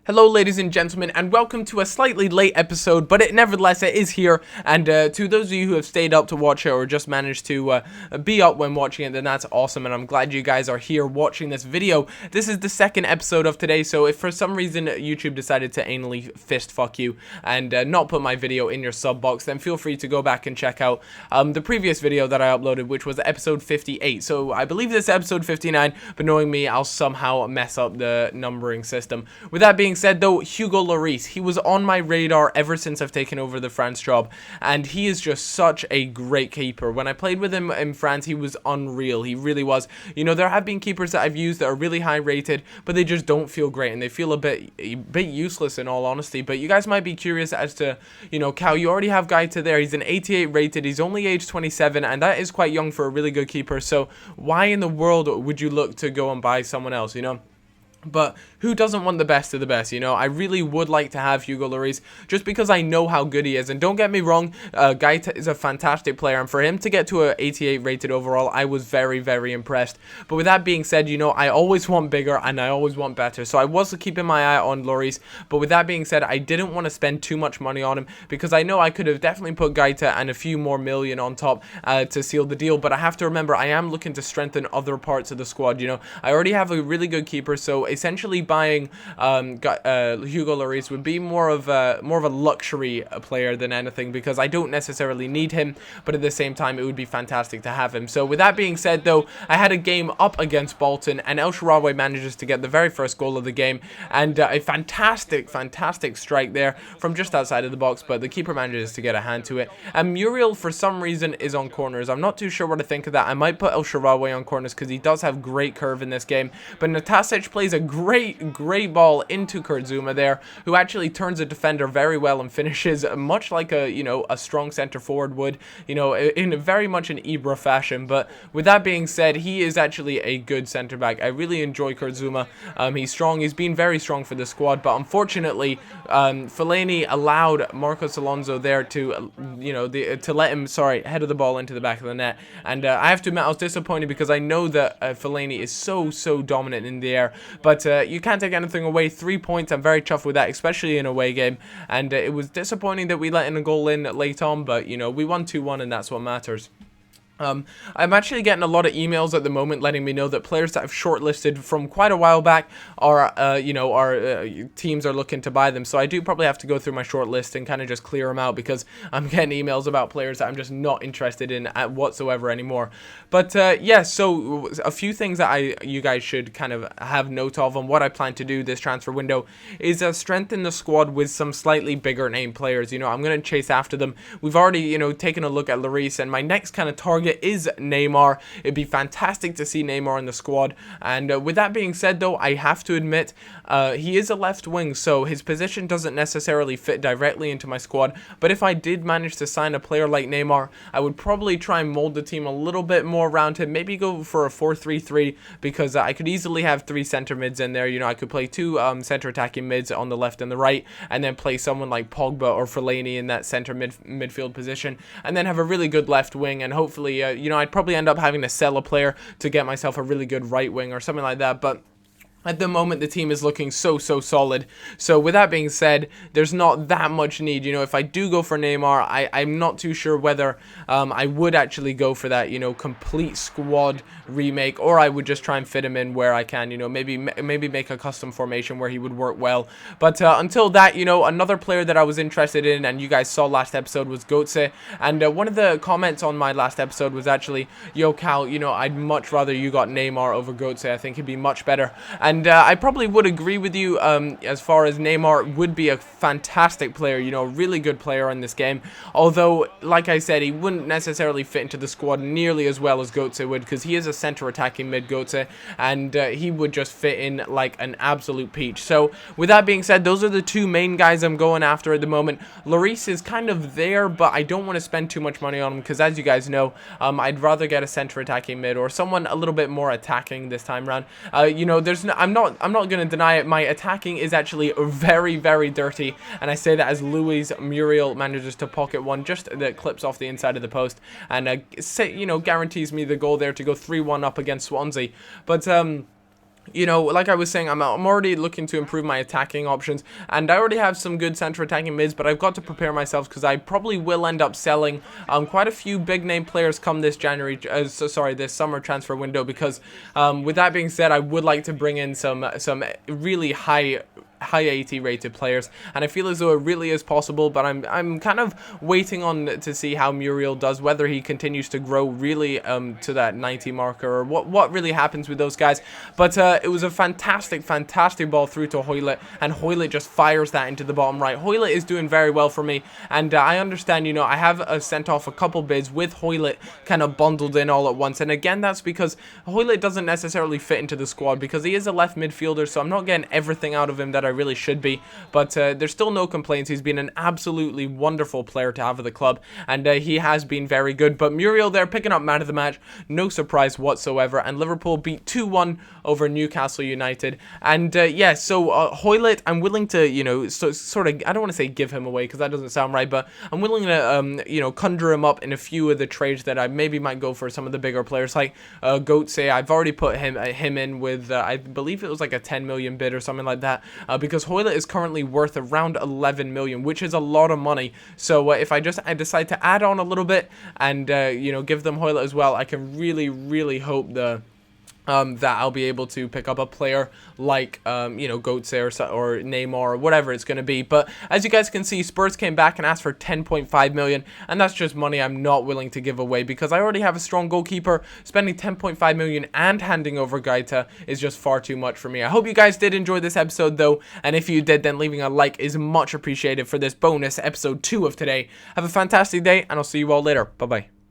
Hello ladies and gentlemen, and welcome to a slightly late episode, but nevertheless it is here, and to those of you who have stayed up to watch it or just managed to be up when watching it, then that's awesome, and I'm glad you guys are here watching this video. This is the second episode of today, so if for some reason YouTube decided to anally fist fuck you and not put my video in your sub box, then feel free to go back and check out the previous video that I uploaded, which was episode 58. So I believe this is episode 59, but knowing me, I'll somehow mess up the numbering system. With that being said, though, Hugo Lloris, he was on my radar ever since I've taken over the France job, and he is just such a great keeper. When I played with him in France, he was unreal. He really was. You know, there have been keepers that I've used that are really high rated, but they just don't feel great, and they feel a bit useless in all honesty. But you guys might be curious as to, you know, Cal, you already have Gaita there. He's an 88 rated. He's only age 27, and that is quite young for a really good keeper. So why in the world would you look to go and buy someone else, you know? But who doesn't want the best of the best, you know? I really would like to have Hugo Lloris just because I know how good he is. And don't get me wrong, Gaita is a fantastic player. And for him to get to a 88 rated overall, I was very, very impressed. But with that being said, you know, I always want bigger and I always want better. So I was keeping my eye on Lloris. But with that being said, I didn't want to spend too much money on him because I know I could have definitely put Gaita and a few more million on top to seal the deal. But I have to remember, I am looking to strengthen other parts of the squad, you know? I already have a really good keeper, so essentially buying Hugo Lloris would be more of a luxury player than anything, because I don't necessarily need him, but at the same time it would be fantastic to have him. So with that being said, though, I had a game up against Bolton, and El Shaarawy manages to get the very first goal of the game, and a fantastic strike there from just outside of the box, but the keeper manages to get a hand to it. And Muriel, for some reason, is on corners. I'm not too sure what to think of that. I might put El Shaarawy on corners because he does have great curve in this game, but Natasic plays a great ball into Kurtzuma there, who actually turns a defender very well and finishes much like a, you know, a strong center forward would, you know, in very much an Ibra fashion. But with that being said, he is actually a good center back. I really enjoy Kurtzuma. He's strong. He's been very strong for the squad, but unfortunately, Fellaini allowed Marcos Alonso there to, you know, to let him, header the ball into the back of the net. And I have to admit, I was disappointed because I know that Fellaini is so dominant in the air, but you can't take anything away. 3 points, I'm very chuffed with that, especially in a away game. And it was disappointing that we let in a goal in late on, but, you know, we won 2-1, and that's what matters. I'm actually getting a lot of emails at the moment letting me know that players that I've shortlisted from quite a while back are, you know, teams are looking to buy them. So I do probably have to go through my shortlist and kind of just clear them out, because I'm getting emails about players that I'm just not interested in whatsoever anymore. But yeah, so a few things that you guys should kind of have note of on what I plan to do this transfer window is strengthen the squad with some slightly bigger name players. You know, I'm going to chase after them. We've already, you know, taken a look at Lloris, and my next kind of target is Neymar. It'd be fantastic to see Neymar in the squad. And with that being said, though, I have to admit, he is a left wing, so his position doesn't necessarily fit directly into my squad. But if I did manage to sign a player like Neymar, I would probably try and mold the team a little bit more around him. Maybe go for a 4-3-3, because I could easily have 3 center mids in there. You know, I could play 2 center attacking mids on the left and the right, and then play someone like Pogba or Fellaini in that center midfield position, and then have a really good left wing. And hopefully, you know, I'd probably end up having to sell a player to get myself a really good right wing or something like that. But at the moment, the team is looking so solid. So with that being said, there's not that much need. You know, if I do go for Neymar, I'm not too sure whether I would actually go for that, you know, complete squad remake, or I would just try and fit him in where I can. You know, maybe make a custom formation where he would work well. But until that, you know, another player that I was interested in, and you guys saw last episode, was Götze. And one of the comments on my last episode was actually, "Yo, Cal, you know, I'd much rather you got Neymar over Götze. I think he'd be much better." And I probably would agree with you as far as Neymar would be a fantastic player, you know, a really good player in this game. Although, like I said, he wouldn't necessarily fit into the squad nearly as well as Götze would, because he is a center attacking mid, Götze, and he would just fit in like an absolute peach. So with that being said, those are the 2 main guys I'm going after at the moment. Lloris is kind of there, but I don't want to spend too much money on him, because as you guys know, I'd rather get a center attacking mid or someone a little bit more attacking this time around. You know, I'm not going to deny it. My attacking is actually very dirty, and I say that as Luis Muriel manages to pocket one just that clips off the inside of the post, and you know, guarantees me the goal there to go 3-1 up against Swansea. But you know, like I was saying, I'm already looking to improve my attacking options, and I already have some good center attacking mids, but I've got to prepare myself because I probably will end up selling quite a few big name players come this this summer transfer window, because with that being said, I would like to bring in some really high 80 rated players, and I feel as though it really is possible, but I'm kind of waiting on to see how Muriel does, whether he continues to grow really to that 90 marker, or what really happens with those guys. But it was a fantastic ball through to Hoylett, and Hoylett just fires that into the bottom right. Hoylett is doing very well for me, and I understand, you know, I have sent off a couple bids with Hoylett kind of bundled in all at once, and again, that's because Hoylett doesn't necessarily fit into the squad, because he is a left midfielder, so I'm not getting everything out of him that I really should be, but there's still no complaints. He's been an absolutely wonderful player to have at the club, and he has been very good. But Muriel there picking up man of the match, no surprise whatsoever, and Liverpool beat 2-1 over Newcastle United. And yeah, so Hoylett, I'm willing to, you know, sort of, I don't want to say give him away because that doesn't sound right, but I'm willing to you know, conjure him up in a few of the trades that I maybe might go for some of the bigger players, like Goatsay. I've already put him in with I believe it was like a 10 million bid or something like that, because Hoylett is currently worth around 11 million, which is a lot of money. So if I decide to add on a little bit and you know, give them Hoylett as well, I can really hope that I'll be able to pick up a player like, you know, Goatsay or Neymar or whatever it's going to be. But as you guys can see, Spurs came back and asked for 10.5 million, and that's just money I'm not willing to give away because I already have a strong goalkeeper. Spending 10.5 million and handing over Gaeta is just far too much for me. I hope you guys did enjoy this episode though, and if you did, then leaving a like is much appreciated for this bonus episode 2 of today. Have a fantastic day, and I'll see you all later. Bye bye.